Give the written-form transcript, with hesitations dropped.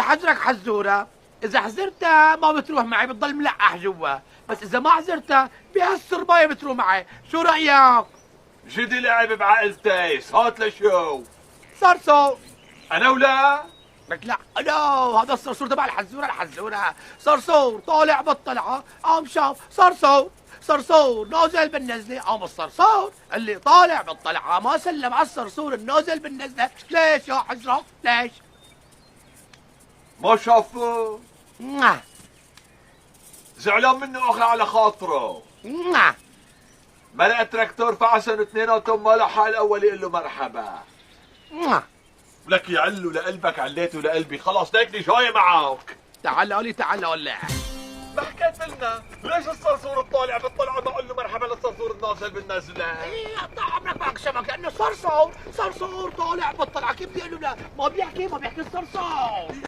حجرك حزورة، إذا حزرتها ما بتروح معي بتضل ملقح جوا، بس إذا ما حزرتها بهالسرباية بتروح معي، شو رأيك؟ جدي لعب بعقلتي، صوت لشو؟ صرصور. انا ولا؟ لك لا هذا الصرصور تبع الحزورة صرصور طالع بالطلعة قام شاف صرصور نازل بالنزلة، قام الصرصور اللي طالع بالطلعة ما سلم على الصرصور النازل بالنزلة. ليش يا حجرة ليش؟ ما شافه؟ نعم زعلان منه اخي على خاطره. نعم مرق تراكتور فعسن اثنيناتهم ما لحق الاول يقول له مرحبا. نعم لك يعلوا لقلبك عليته لقلبي، خلاص ليكني جاي معك. تعال قولي تعال ولا ما حكيت لنا ليش الصرصور الطالع بالطلعه ما قال له مرحبا للصرصور النازل بالنازله؟ ايه قطع عمرك معك شبك لانه صرصور طالع بالطلعه، كيف بدي اقول له لا؟ ما بيحكي الصرصور.